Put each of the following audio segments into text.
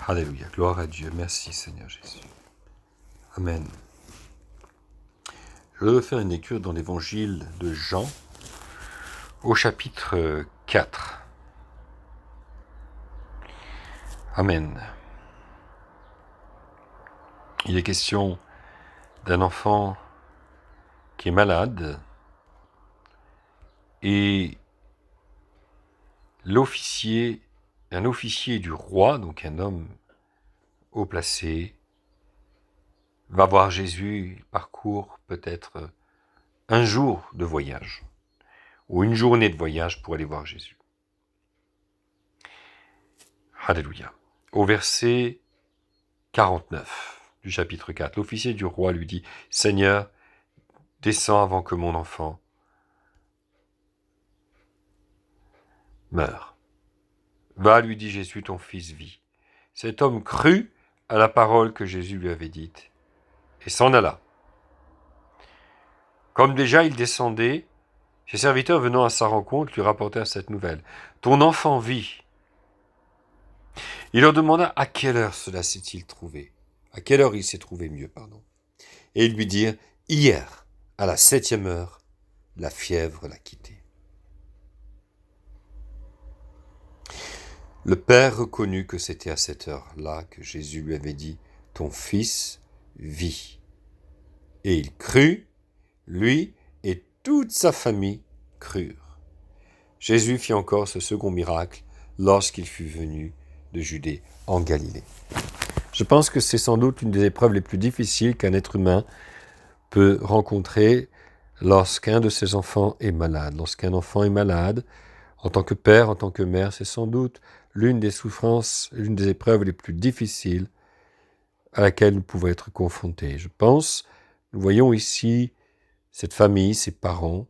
Alléluia, gloire à Dieu, merci Seigneur Jésus. Amen. Je vais faire une lecture dans l'évangile de Jean, au chapitre 4. Amen. Il est question d'un enfant qui est malade et un officier du roi, donc un homme haut placé, va voir Jésus. Il parcourt peut-être un jour de voyage ou une journée de voyage pour aller voir Jésus. Alléluia. Au verset 49 du chapitre 4, l'officier du roi lui dit « Seigneur, descends avant que mon enfant meure. » « Va, lui dit Jésus, ton fils vit. » Cet homme crut à la parole que Jésus lui avait dite et s'en alla. Comme déjà il descendait, ses serviteurs venant à sa rencontre lui rapportèrent cette nouvelle. « Ton enfant vit. » Il leur demanda à quelle heure cela s'est-il trouvé. À quelle heure il s'est trouvé mieux, pardon. Et ils lui dirent, hier, à la 7e heure, la fièvre l'a quitté. Le père reconnut que c'était à cette heure-là que Jésus lui avait dit, ton fils vit. Et il crut, lui et toute sa famille crurent. Jésus fit encore ce second miracle lorsqu'il fut venu de Judée en Galilée. Je pense que c'est sans doute une des épreuves les plus difficiles qu'un être humain peut rencontrer lorsqu'un de ses enfants est malade. Lorsqu'un enfant est malade, en tant que père, en tant que mère, c'est sans doute l'une des souffrances, l'une des épreuves les plus difficiles à laquelle nous pouvons être confrontés. Je pense, nous voyons ici cette famille, ses parents,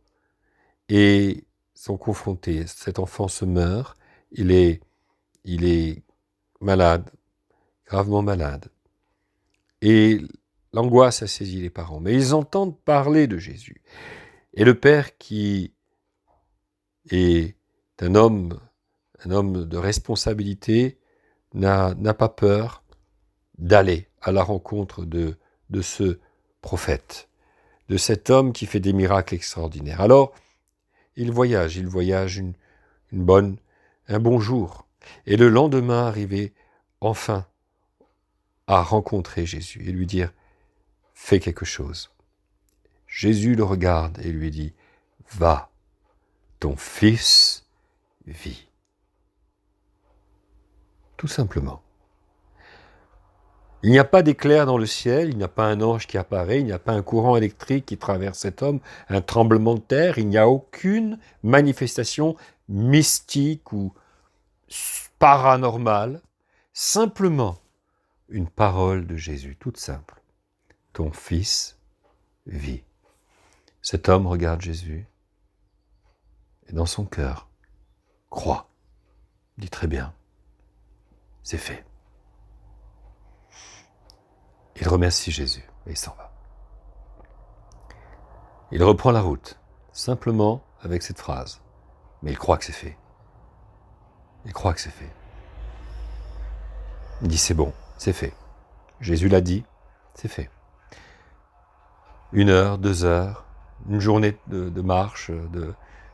et sont confrontés. Cet enfant se meurt, il est malade, gravement malade. Et l'angoisse a saisi les parents. Mais ils entendent parler de Jésus. Et le père qui est un homme de responsabilité, n'a pas peur d'aller à la rencontre de ce prophète, de cet homme qui fait des miracles extraordinaires. Alors, il voyage un bon jour. Et le lendemain, arrivé enfin à rencontrer Jésus et lui dire « Fais quelque chose ». Jésus le regarde et lui dit « Va, ton fils vit ». Tout simplement. Il n'y a pas d'éclair dans le ciel, il n'y a pas un ange qui apparaît, il n'y a pas un courant électrique qui traverse cet homme, un tremblement de terre, il n'y a aucune manifestation mystique ou paranormale, simplement une parole de Jésus, toute simple. Ton fils vit. Cet homme regarde Jésus et dans son cœur croit. Il dit très bien, c'est fait. Il remercie Jésus et il s'en va. Il reprend la route, simplement avec cette phrase. Mais il croit que c'est fait. Il croit que c'est fait. Il dit c'est bon, c'est fait. Jésus l'a dit, c'est fait. 1 heure, 2 heures, une journée de marche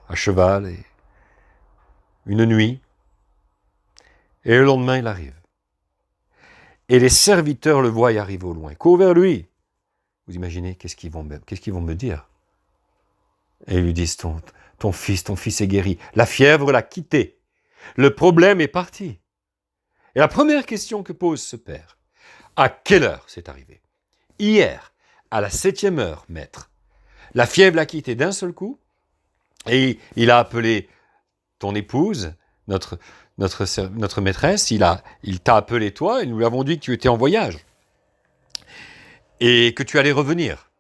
à cheval et une nuit. Et le lendemain, il arrive. Et les serviteurs le voient arriver au loin, courent vers lui. Vous imaginez, qu'est-ce qu'ils vont me dire? Et ils lui disent, ton fils est guéri. La fièvre l'a quitté. Le problème est parti. Et la première question que pose ce père, à quelle heure c'est arrivé? Hier, à la 7e heure, maître. La fièvre l'a quitté d'un seul coup, et il a appelé ton épouse, notre maîtresse, il t'a appelé toi, et nous lui avons dit que tu étais en voyage, et que tu allais revenir.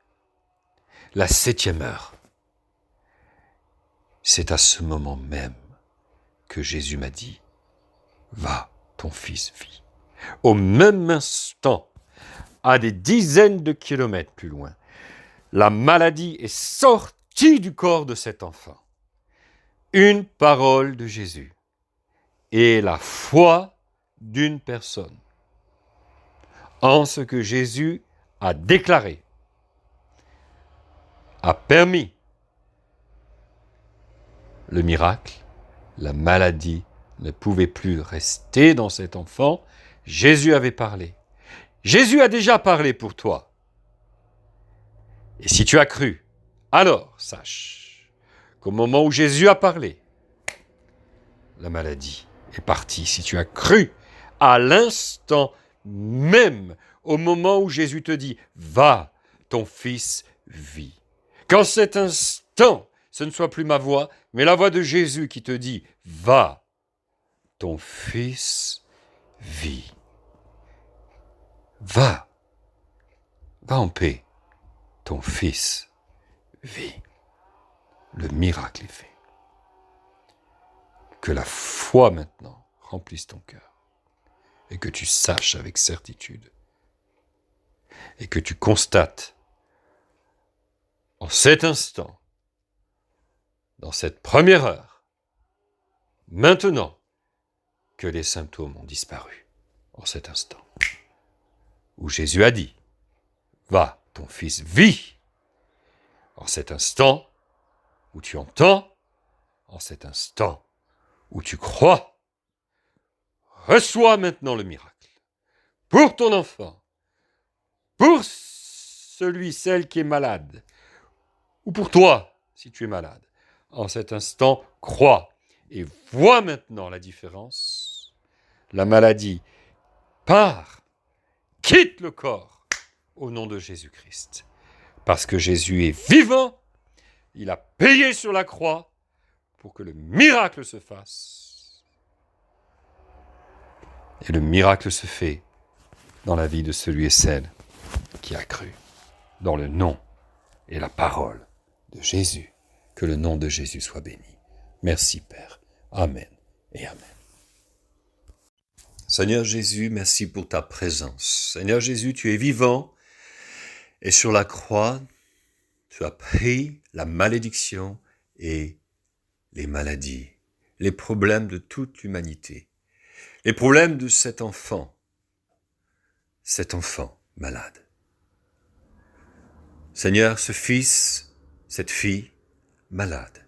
La 7e heure. C'est à ce moment même que Jésus m'a dit, va, ton fils vit. Au même instant, à des dizaines de kilomètres plus loin, la maladie est sortie du corps de cet enfant. Une parole de Jésus et la foi d'une personne en ce que Jésus a déclaré, a permis le miracle. La maladie ne pouvait plus rester dans cet enfant. Jésus avait parlé. Jésus a déjà parlé pour toi. Et si tu as cru, alors sache qu'au moment où Jésus a parlé, la maladie est partie. Si tu as cru, à l'instant même, au moment où Jésus te dit « Va, ton fils vit ». Qu'en cet instant, ce ne soit plus ma voix, mais la voix de Jésus qui te dit « Va, ton fils vit ». Va, va en paix, ton fils vit. Le miracle est fait. Que la foi maintenant remplisse ton cœur et que tu saches avec certitude et que tu constates en cet instant, dans cette première heure, maintenant, que les symptômes ont disparu en cet instant où Jésus a dit « Va, ton fils vit ». En cet instant où tu entends, en cet instant où tu crois, reçois maintenant le miracle. Pour ton enfant, pour celui, celle qui est malade, ou pour toi, si tu es malade. En cet instant, crois et vois maintenant la différence. La maladie part, quitte le corps au nom de Jésus-Christ. Parce que Jésus est vivant, il a payé sur la croix pour que le miracle se fasse. Et le miracle se fait dans la vie de celui et celle qui a cru, dans le nom et la parole de Jésus. Que le nom de Jésus soit béni. Merci Père. Amen et Amen. Seigneur Jésus, merci pour ta présence. Seigneur Jésus, tu es vivant et sur la croix, tu as pris la malédiction et les maladies, les problèmes de toute l'humanité, les problèmes de cet enfant malade. Seigneur, ce fils, cette fille malade.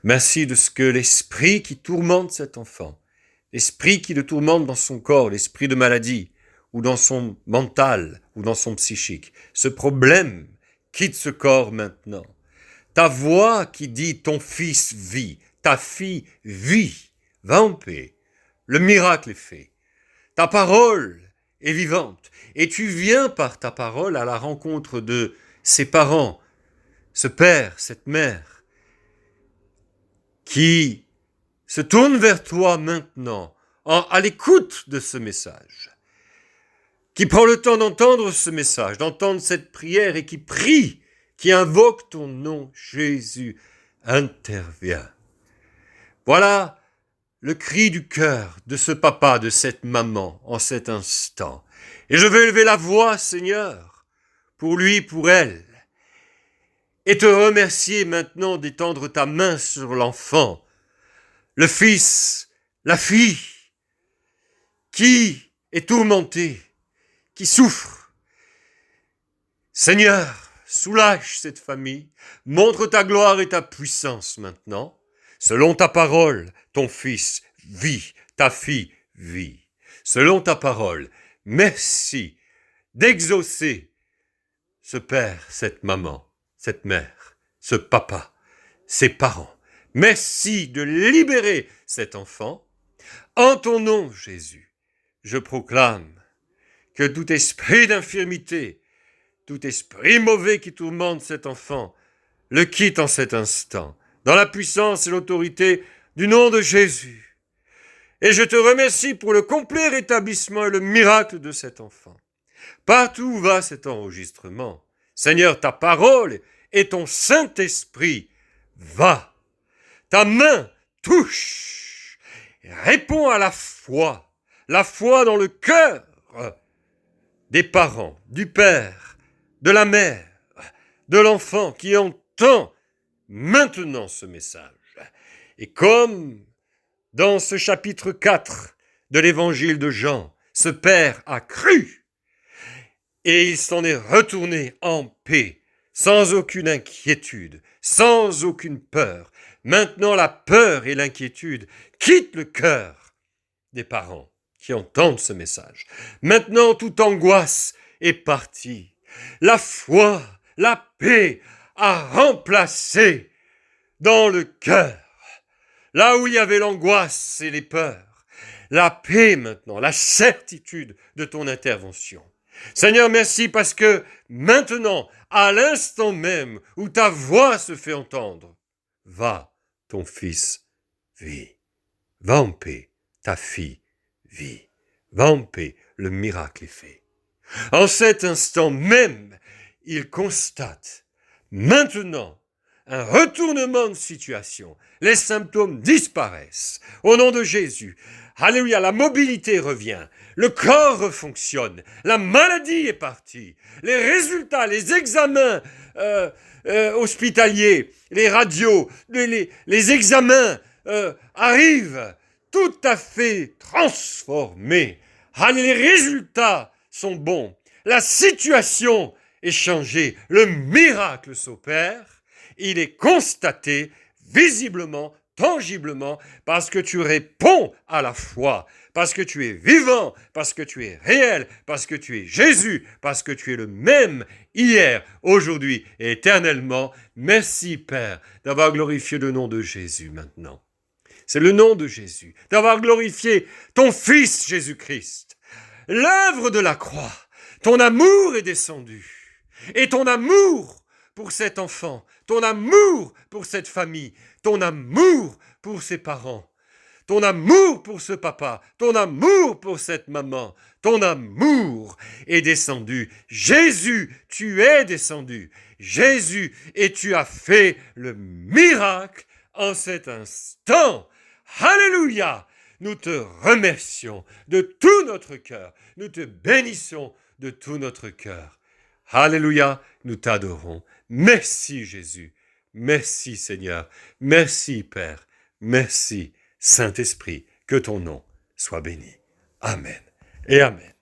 Merci de ce que l'esprit qui tourmente cet enfant, l'esprit qui le tourmente dans son corps, l'esprit de maladie, ou dans son mental, ou dans son psychique, ce problème quitte ce corps maintenant. Ta voix qui dit « ton fils vit », ta fille vit, va en paix, le miracle est fait. Ta parole est vivante, et tu viens par ta parole à la rencontre de ses parents, ce père, cette mère, qui se tourne vers toi maintenant, à l'écoute de ce message, qui prend le temps d'entendre ce message, d'entendre cette prière et qui prie, qui invoque ton nom, Jésus, intervient. Voilà le cri du cœur de ce papa, de cette maman, en cet instant. Et je veux élever la voix, Seigneur, pour lui, pour elle, et te remercier maintenant d'étendre ta main sur l'enfant, le fils, la fille, qui est tourmenté, qui souffre. Seigneur, soulage cette famille, montre ta gloire et ta puissance maintenant. Selon ta parole, ton fils vit, ta fille vit. Selon ta parole, merci d'exaucer ce père, cette maman, cette mère, ce papa, ses parents. Merci de libérer cet enfant. En ton nom, Jésus, je proclame que tout esprit d'infirmité, tout esprit mauvais qui tourmente cet enfant, le quitte en cet instant, dans la puissance et l'autorité du nom de Jésus. Et je te remercie pour le complet rétablissement et le miracle de cet enfant. Partout où va cet enregistrement, Seigneur, ta parole et ton Saint-Esprit va. Ta main touche, répond à la foi dans le cœur des parents, du père, de la mère, de l'enfant qui entend maintenant ce message. Et comme dans ce chapitre 4 de l'évangile de Jean, ce père a cru Et il s'en est retourné en paix, sans aucune inquiétude, sans aucune peur. Maintenant, la peur et l'inquiétude quittent le cœur des parents qui entendent ce message. Maintenant, toute angoisse est partie. La foi, la paix a remplacé dans le cœur, là où il y avait l'angoisse et les peurs, la paix maintenant, la certitude de ton intervention. Seigneur, merci parce que maintenant, à l'instant même où ta voix se fait entendre, va, ton fils vit. Va en paix, ta fille vit. Va en paix, le miracle est fait. En cet instant même, il constate maintenant un retournement de situation. Les symptômes disparaissent. Au nom de Jésus, alléluia, la mobilité revient. Le corps refonctionne. La maladie est partie. Les résultats, les examens hospitaliers, les radios, les examens arrivent tout à fait transformés. Les résultats sont bons. La situation est changée. Le miracle s'opère. Il est constaté visiblement, tangiblement, parce que tu réponds à la foi, parce que tu es vivant, parce que tu es réel, parce que tu es Jésus, parce que tu es le même hier, aujourd'hui et éternellement. Merci Père d'avoir glorifié le nom de Jésus maintenant. C'est le nom de Jésus, d'avoir glorifié ton Fils Jésus-Christ. L'œuvre de la croix, ton amour est descendu. Et ton amour pour cet enfant, ton amour pour cette famille, ton amour pour ses parents, ton amour pour ce papa, ton amour pour cette maman, ton amour est descendu. Jésus, tu es descendu. Jésus, et tu as fait le miracle en cet instant. Alléluia! Nous te remercions de tout notre cœur. Nous te bénissons de tout notre cœur. Alléluia, nous t'adorons. Merci Jésus. Merci Seigneur. Merci Père. Merci Saint-Esprit. Que ton nom soit béni. Amen et amen.